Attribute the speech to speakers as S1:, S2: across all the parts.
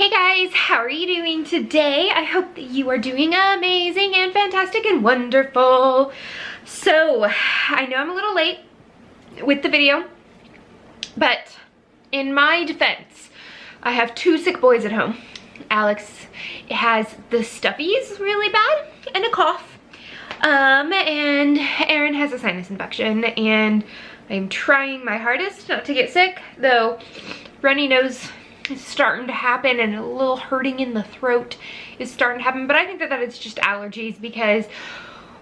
S1: Hey guys, how are you doing today? I hope that you are doing amazing and fantastic and wonderful. So, I know I'm a little late with the video, but in my defense, I have two sick boys at home. Alex has the stuffies really bad and a cough. And Aaron has a sinus infection, and I'm trying my hardest not to get sick, though runny nose is starting to happen and a little hurting in the throat is starting to happen. But I think that it's just allergies, because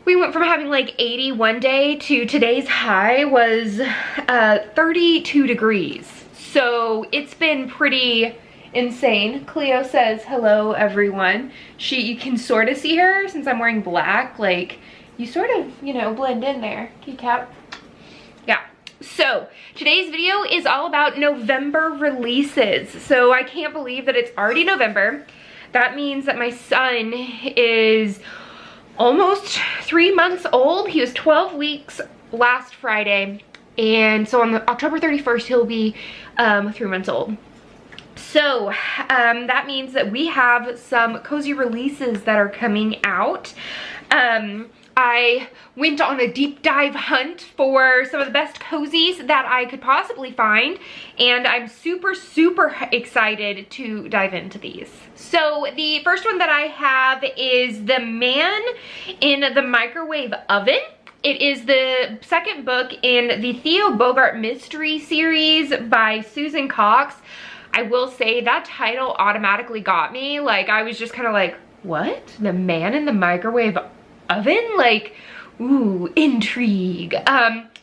S1: we went from having like 80 one day to today's high was 32 degrees. So it's been pretty insane. Cleo says hello everyone. You can sort of see her since I'm wearing black, like you sort of, you know, blend in there. Keycap. Yeah. So today's video is all about November releases. So I can't believe that it's already November. That means that my son is almost 3 months old. He was 12 weeks last Friday, and so on October 31st he'll be 3 months old. So that means that we have some cozy releases that are coming out. I went on a deep dive hunt for some of the best cozies that I could possibly find, and I'm super excited to dive into these. So the first one that I have is The Man in the Microwave Oven. It is the second book in the Theo Bogart mystery series by Susan Cox. I will say that title automatically got me. Like, I was just kind of like, what? The Man in the Microwave Oven? Like, ooh, intrigue.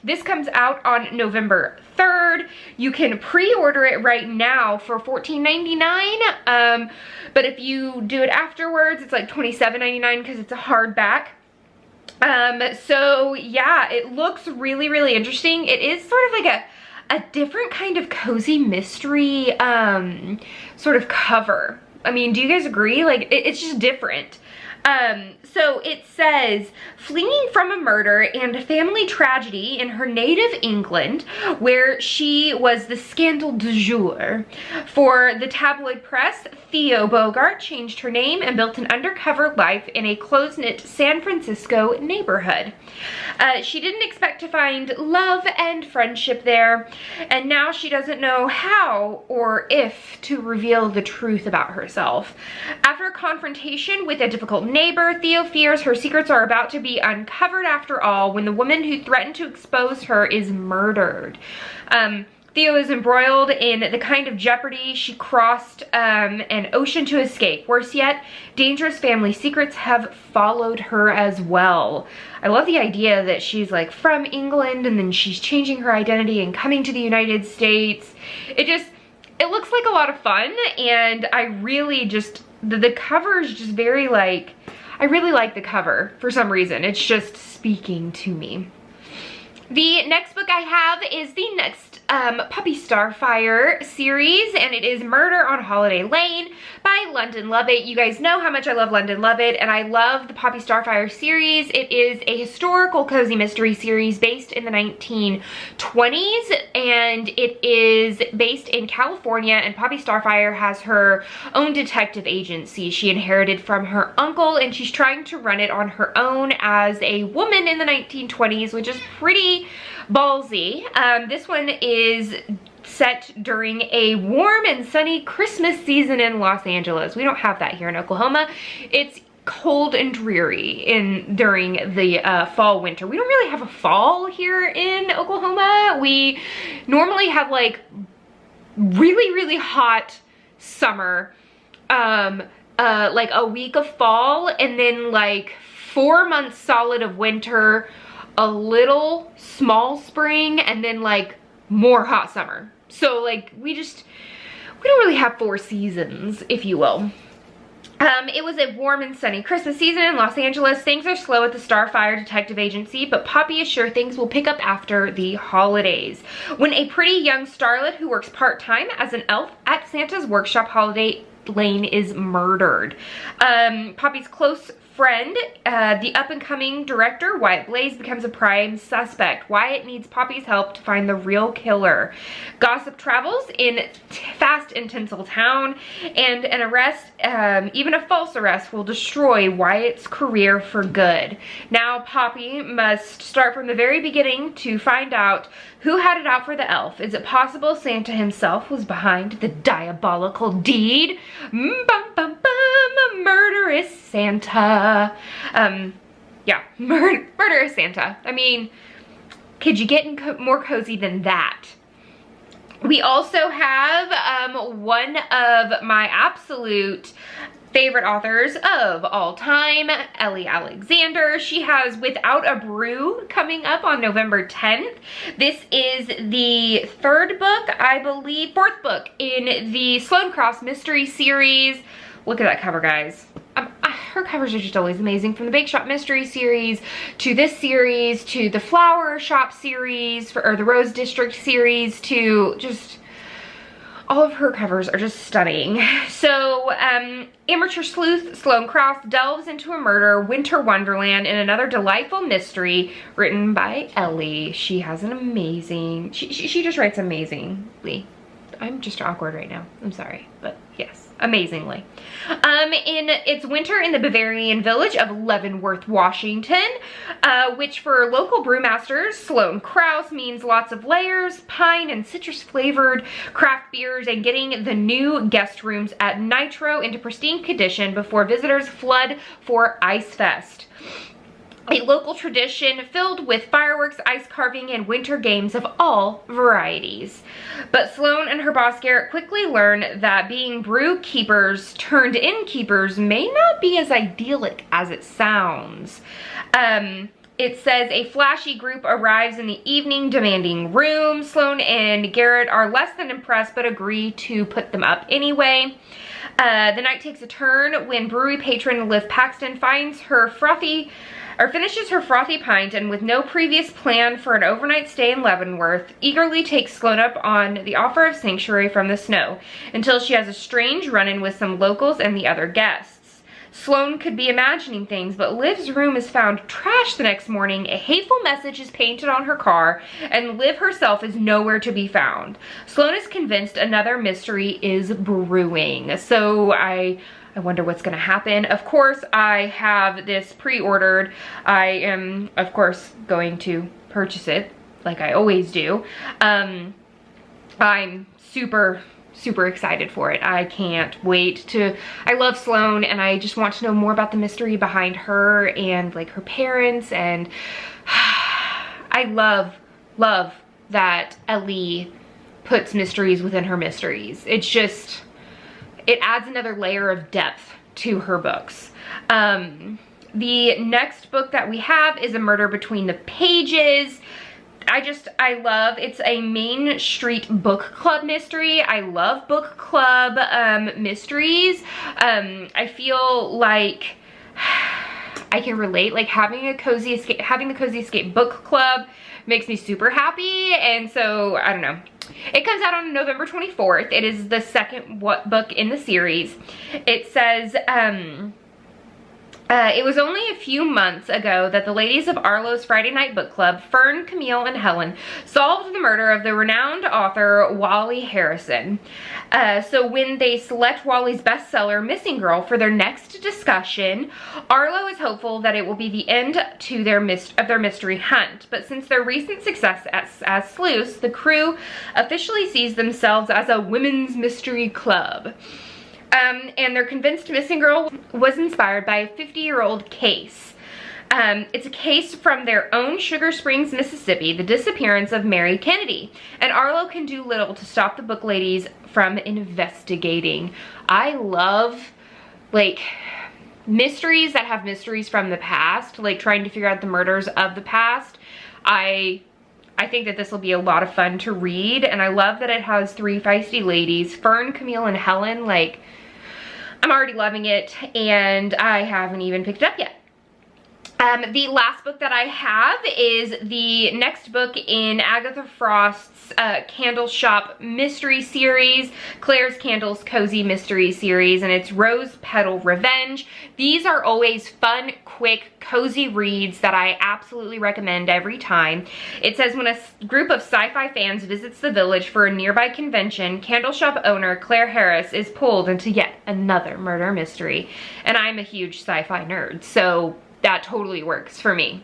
S1: This comes out on November 3rd. You can pre-order it right now for $14.99. But if you do it afterwards, it's like $27.99 because it's a hardback. So yeah, it looks really interesting. It is sort of like a different kind of cozy mystery sort of cover. I mean, do you guys agree? Like, it's just different. So it says, fleeing from a murder and family tragedy in her native England, where she was the scandal du jour for the tabloid press, Theo Bogart changed her name and built an undercover life in a close-knit San Francisco neighborhood. She didn't expect to find love and friendship there, and now she doesn't know how or if to reveal the truth about herself. After a confrontation with a difficult neighbor, Theo fears her secrets are about to be uncovered after all when the woman who threatened to expose her is murdered. Theo is embroiled in the kind of jeopardy she crossed an ocean to escape. Worse yet, dangerous family secrets have followed her as well. I love the idea that she's like from England and then she's changing her identity and coming to the United States. It looks like a lot of fun, and I really just, the cover is just very like, I really like the cover for some reason. It's just speaking to me. The next book I have is the next Puppy Starfire series, and it is Murder on Holiday Lane by London Lovett. You guys know how much I love London Lovett, and I love the Puppy Starfire series. It is a historical cozy mystery series based in the 1920s, and it is based in California, and Puppy Starfire has her own detective agency she inherited from her uncle, and she's trying to run it on her own as a woman in the 1920s, which is pretty ballsy. This one is set during a warm and sunny Christmas season in Los Angeles. We don't have that here in Oklahoma. It's cold and dreary during the fall winter. We don't really have a fall here in Oklahoma. We normally have like really hot summer, like a week of fall, and then like 4 months solid of winter, a little small spring, and then like more hot summer. So like we don't really have 4 seasons, if you will. It was a warm and sunny Christmas season in Los Angeles. Things are slow at the Starfire Detective Agency, but Poppy is sure things will pick up after the holidays, when a pretty young starlet who works part-time as an elf at Santa's workshop holiday Lane is murdered. Poppy's close friend, the up-and-coming director, Wyatt Blaze, becomes a prime suspect. Wyatt needs Poppy's help to find the real killer. Gossip travels in fast and Tinseltown, and an arrest, even a false arrest, will destroy Wyatt's career for good. Now Poppy must start from the very beginning to find out who had it out for the elf. Is it possible Santa himself was behind the diabolical deed? Bum, bum, bum, murderous Santa. Yeah, murderous Santa. I mean, could you get more cozy than that? We also have one of my absolute favorite authors of all time, Ellie Alexander. She has Without a Brew coming up on November 10th. This is the third book, I believe, fourth book in the Sloane Cross mystery series. Look at that cover, guys. Her covers are just always amazing, from the Bake Shop mystery series to this series to the Flower Shop series, or the Rose District series, to just all of her covers are just stunning. So, amateur sleuth Sloane Cross delves into a murder winter wonderland in another delightful mystery written by Ellie. She has an amazing, she just writes amazingly. I'm just awkward right now. I'm sorry, but yes, amazingly. It's winter in the Bavarian village of Leavenworth, Washington, which for local brewmasters, Sloane Cross, means lots of layers, pine and citrus flavored craft beers, and getting the new guest rooms at Nitro into pristine condition before visitors flood for Ice Fest. A local tradition filled with fireworks, ice carving, and winter games of all varieties. But Sloane and her boss Garrett quickly learn that being brew keepers turned innkeepers may not be as idyllic as it sounds. It says a flashy group arrives in the evening demanding rooms. Sloane and Garrett are less than impressed but agree to put them up anyway. The night takes a turn when brewery patron Liv Paxton finishes her frothy pint, and with no previous plan for an overnight stay in Leavenworth, eagerly takes Sloane up on the offer of sanctuary from the snow, until she has a strange run-in with some locals and the other guests. Sloane could be imagining things, but Liv's room is found trashed the next morning, a hateful message is painted on her car, and Liv herself is nowhere to be found. Sloane is convinced another mystery is brewing, so I wonder what's gonna happen. Of course, I have this pre-ordered. I am, of course, going to purchase it, like I always do. I'm super excited for it. I can't wait to, I love Sloane, and I just want to know more about the mystery behind her and like her parents, and I love that Ellie puts mysteries within her mysteries. It's just, it adds another layer of depth to her books. The next book that we have is A Murder Between the Pages. I love, it's a Main Street book club mystery. I love book club mysteries. I feel like I can relate, like having the Cozy Escape book club makes me super happy, and so I don't know. It comes out on November 24th. It is the second book in the series. It says, it was only a few months ago that the ladies of Arlo's Friday Night Book Club, Fern, Camille, and Helen, solved the murder of the renowned author Wally Harrison. So when they select Wally's bestseller, Missing Girl, for their next discussion, Arlo is hopeful that it will be the end to their mystery hunt. But since their recent success as sleuths, the crew officially sees themselves as a women's mystery club. And they're convinced Missing Girl was inspired by a 50-year-old case. It's a case from their own Sugar Springs, Mississippi, the disappearance of Mary Kennedy. And Arlo can do little to stop the book ladies from investigating. I love, like, mysteries that have mysteries from the past, like trying to figure out the murders of the past. I think that this will be a lot of fun to read, and I love that it has three feisty ladies, Fern, Camille, and Helen. Like, I'm already loving it, and I haven't even picked it up yet. The last book that I have is the next book in Agatha Frost's Candle Shop Mystery Series, Claire's Candles Cozy Mystery Series, and it's Rose Petal Revenge. These are always fun, quick, cozy reads that I absolutely recommend every time. It says, when a group of sci-fi fans visits the village for a nearby convention, candle shop owner Claire Harris is pulled into yet another murder mystery. And I'm a huge sci-fi nerd, so that totally works for me.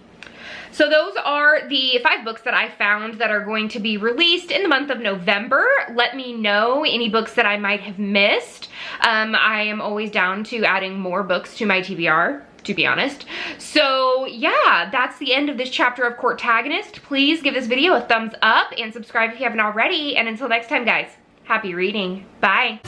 S1: So those are the 5 books that I found that are going to be released in the month of November. Let me know any books that I might have missed. I am always down to adding more books to my TBR, to be honest. So yeah, that's the end of this chapter of Courtagonist. Please give this video a thumbs up and subscribe if you haven't already. And until next time, guys, happy reading. Bye.